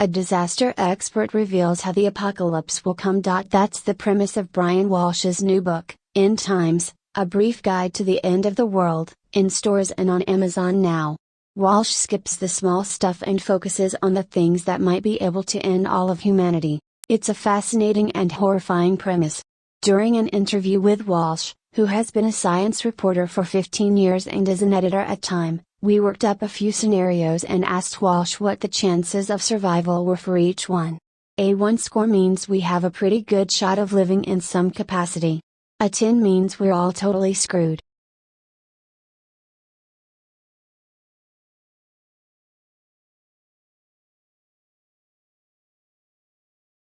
a disaster expert reveals how the apocalypse will come. That's the premise of Brian Walsh's new book, End Times, A Brief Guide to the End of the World, in stores and on Amazon now. Walsh skips the small stuff and focuses on the things that might be able to end all of humanity. It's a fascinating and horrifying premise. During an interview with Walsh, who has been a science reporter for 15 years and is an editor at Time, we worked up a few scenarios and asked Walsh what the chances of survival were for each one. A 1 score means we have a pretty good shot of living in some capacity. A 10 means we're all totally screwed.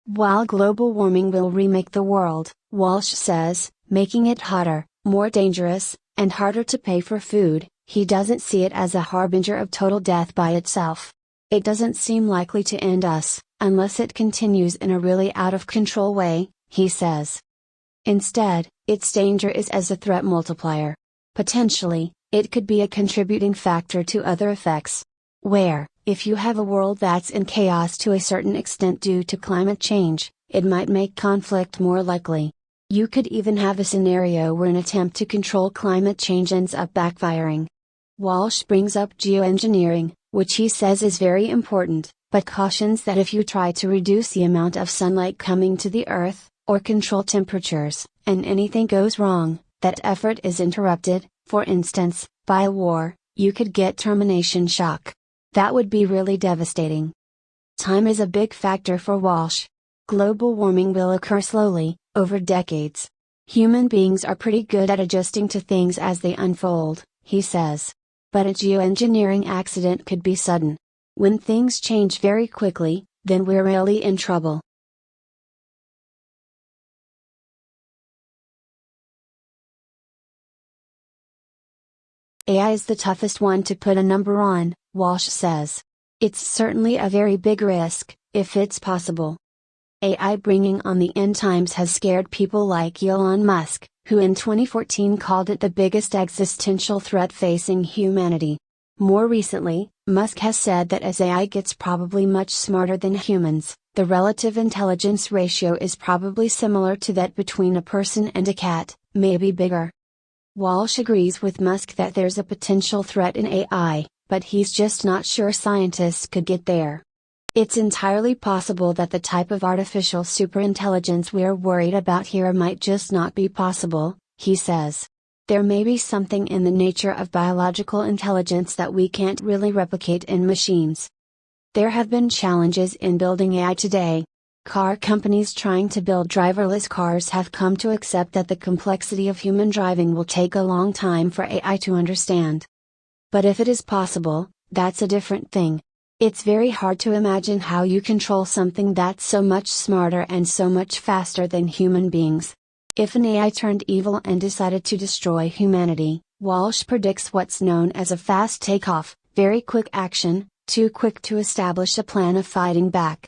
While global warming will remake the world, Walsh says, making it hotter, more dangerous, and harder to pay for food, he doesn't see it as a harbinger of total death by itself. It doesn't seem likely to end us, unless it continues in a really out of control way, he says. Instead, its danger is as a threat multiplier. Potentially, it could be a contributing factor to other effects. Where, if you have a world that's in chaos to a certain extent due to climate change, it might make conflict more likely. You could even have a scenario where an attempt to control climate change ends up backfiring. Walsh brings up geoengineering, which he says is very important, but cautions that if you try to reduce the amount of sunlight coming to the Earth, or control temperatures, and anything goes wrong, that effort is interrupted, for instance, by a war, you could get termination shock. That would be really devastating. Time is a big factor for Walsh. Global warming will occur slowly, over decades. Human beings are pretty good at adjusting to things as they unfold, he says. But a geoengineering accident could be sudden. When things change very quickly, then we're really in trouble. AI is the toughest one to put a number on, Walsh says. It's certainly a very big risk, if it's possible. AI bringing on the end times has scared people like Elon Musk, who in 2014 called it the biggest existential threat facing humanity. More recently, Musk has said that as AI gets probably much smarter than humans, the relative intelligence ratio is probably similar to that between a person and a cat, maybe bigger. Walsh agrees with Musk that there's a potential threat in AI, but he's just not sure scientists could get there. It's entirely possible that the type of artificial superintelligence we're worried about here might just not be possible, he says. There may be something in the nature of biological intelligence that we can't really replicate in machines. There have been challenges in building AI today. Car companies trying to build driverless cars have come to accept that the complexity of human driving will take a long time for AI to understand. But if it is possible, that's a different thing. It's very hard to imagine how you control something that's so much smarter and so much faster than human beings. If an AI turned evil and decided to destroy humanity, Walsh predicts what's known as a fast takeoff, very quick action, too quick to establish a plan of fighting back.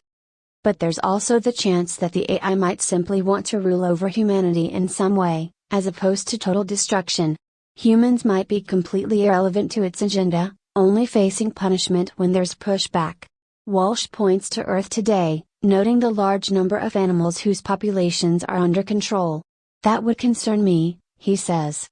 But there's also the chance that the AI might simply want to rule over humanity in some way, as opposed to total destruction. Humans might be completely irrelevant to its agenda, only facing punishment when there's pushback. Walsh points to Earth today, noting the large number of animals whose populations are under control. That would concern me, he says.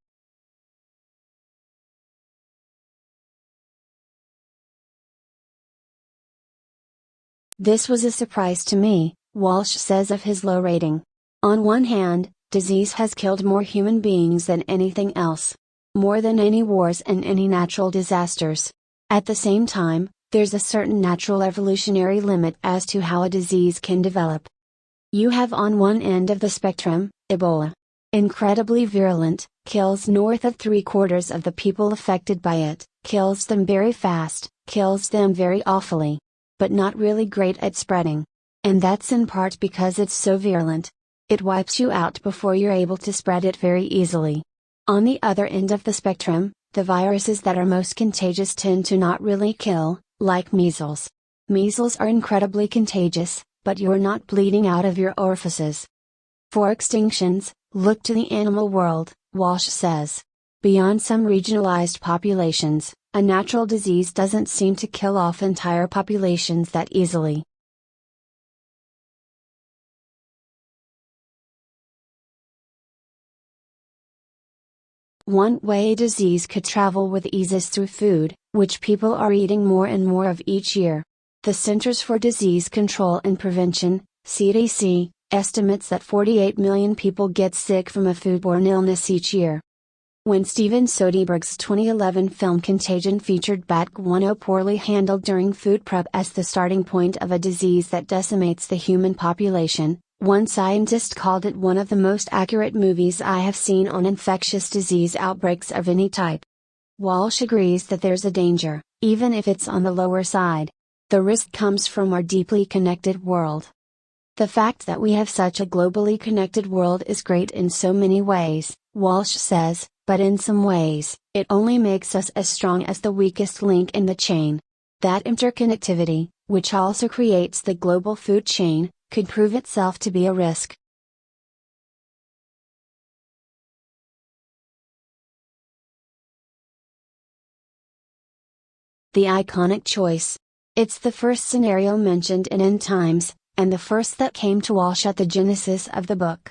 This was a surprise to me, Walsh says of his low rating. On one hand, disease has killed more human beings than anything else. More than any wars and any natural disasters. At the same time, there's a certain natural evolutionary limit as to how a disease can develop. You have on one end of the spectrum, Ebola. Incredibly virulent, kills north of 3/4 of the people affected by it, kills them very fast, kills them very awfully. But not really great at spreading. And that's in part because it's so virulent. It wipes you out before you're able to spread it very easily. On the other end of the spectrum, the viruses that are most contagious tend to not really kill, like measles. Measles are incredibly contagious, but you're not bleeding out of your orifices. For extinctions, look to the animal world, Walsh says. Beyond some regionalized populations, a natural disease doesn't seem to kill off entire populations that easily. One way a disease could travel with ease is through food, which people are eating more and more of each year. The Centers for Disease Control and Prevention, CDC, estimates that 48 million people get sick from a foodborne illness each year. When Steven Soderbergh's 2011 film Contagion featured bat guano poorly handled during food prep as the starting point of a disease that decimates the human population, one scientist called it one of the most accurate movies I have seen on infectious disease outbreaks of any type. Walsh agrees that there's a danger, even if it's on the lower side. The risk comes from our deeply connected world. The fact that we have such a globally connected world is great in so many ways, Walsh says, but in some ways, it only makes us as strong as the weakest link in the chain. That interconnectivity, which also creates the global food chain, could prove itself to be a risk. The iconic choice. It's the first scenario mentioned in End Times, and the first that came to Walsh at the genesis of the book.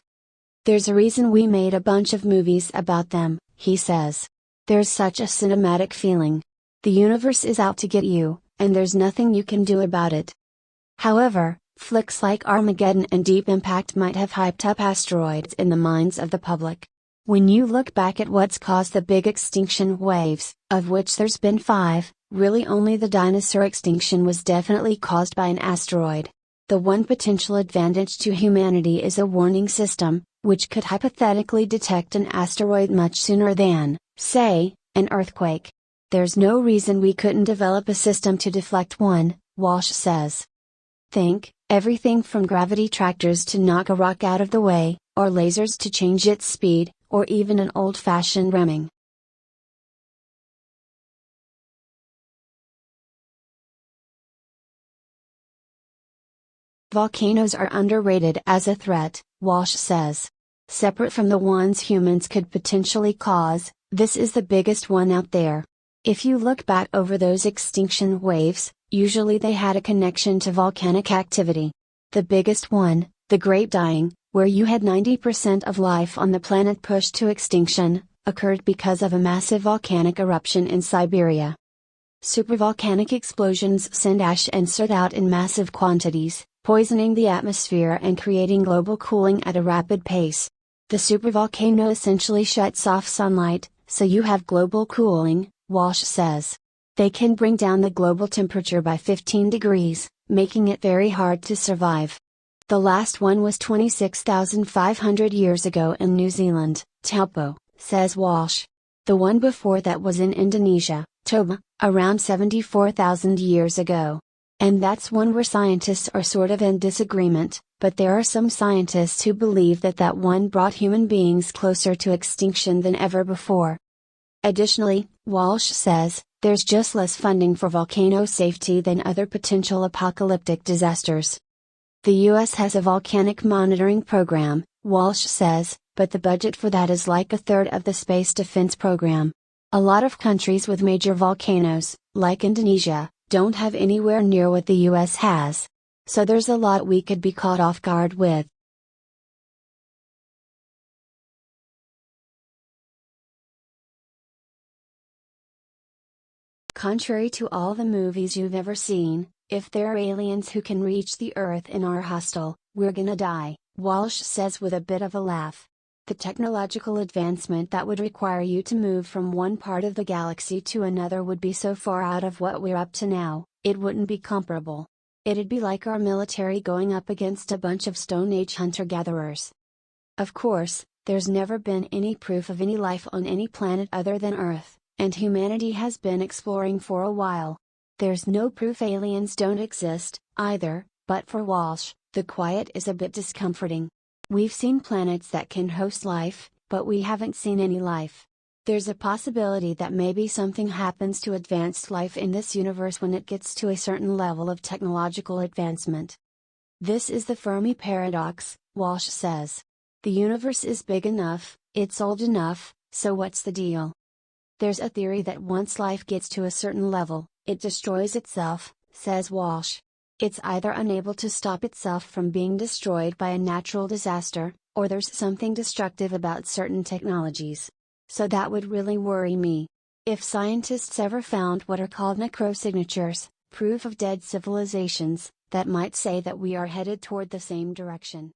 There's a reason we made a bunch of movies about them, he says. There's such a cinematic feeling. The universe is out to get you, and there's nothing you can do about it. However, flicks like Armageddon and Deep Impact might have hyped up asteroids in the minds of the public. When you look back at what's caused the big extinction waves, of which there's been 5, really only the dinosaur extinction was definitely caused by an asteroid. The one potential advantage to humanity is a warning system, which could hypothetically detect an asteroid much sooner than, say, an earthquake. There's no reason we couldn't develop a system to deflect one, Walsh says. Think, everything from gravity tractors to knock a rock out of the way, or lasers to change its speed, or even an old-fashioned ramming. Volcanoes are underrated as a threat, Walsh says. Separate from the ones humans could potentially cause, this is the biggest one out there. If you look back over those extinction waves, usually they had a connection to volcanic activity. The biggest one, the Great Dying, where you had 90% of life on the planet pushed to extinction, occurred because of a massive volcanic eruption in Siberia. Supervolcanic explosions send ash and soot out in massive quantities, poisoning the atmosphere and creating global cooling at a rapid pace. The supervolcano essentially shuts off sunlight, so you have global cooling, Walsh says. They can bring down the global temperature by 15 degrees, making it very hard to survive. The last one was 26,500 years ago in New Zealand, Taupo, says Walsh. The one before that was in Indonesia, Toba, around 74,000 years ago. And that's one where scientists are sort of in disagreement, but there are some scientists who believe that that one brought human beings closer to extinction than ever before. Additionally, Walsh says, there's just less funding for volcano safety than other potential apocalyptic disasters. The US has a volcanic monitoring program, Walsh says, but the budget for that is like a third of the space defense program. A lot of countries with major volcanoes, like Indonesia, don't have anywhere near what the US has. So there's a lot we could be caught off guard with. Contrary to all the movies you've ever seen, if there are aliens who can reach the Earth and are hostile, we're gonna die, Walsh says with a bit of a laugh. The technological advancement that would require you to move from one part of the galaxy to another would be so far out of what we're up to now, it wouldn't be comparable. It'd be like our military going up against a bunch of Stone Age hunter-gatherers. Of course, there's never been any proof of any life on any planet other than Earth, and humanity has been exploring for a while. There's no proof aliens don't exist, either, but for Walsh, the quiet is a bit discomforting. We've seen planets that can host life, but we haven't seen any life. There's a possibility that maybe something happens to advanced life in this universe when it gets to a certain level of technological advancement. This is the Fermi paradox, Walsh says. The universe is big enough, it's old enough, so what's the deal? There's a theory that once life gets to a certain level, it destroys itself, says Walsh. It's either unable to stop itself from being destroyed by a natural disaster, or there's something destructive about certain technologies. So that would really worry me. If scientists ever found what are called necrosignatures, proof of dead civilizations, that might say that we are headed toward the same direction.